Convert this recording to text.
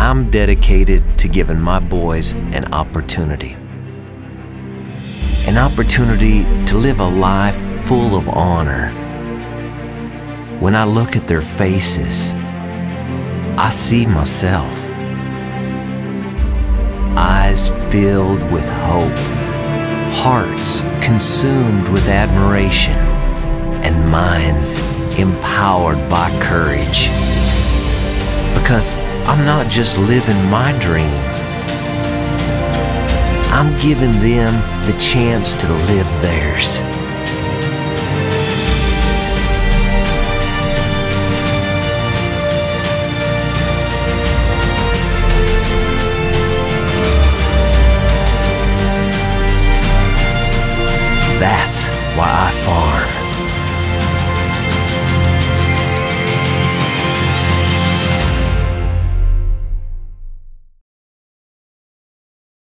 I'm dedicated to giving my boys an opportunity. An opportunity to live a life full of honor. When I look at their faces, I see myself. Eyes filled with hope, hearts consumed with admiration, and minds empowered by courage. Because I'm not just living my dream, I'm giving them the chance to live theirs. That's why I farm.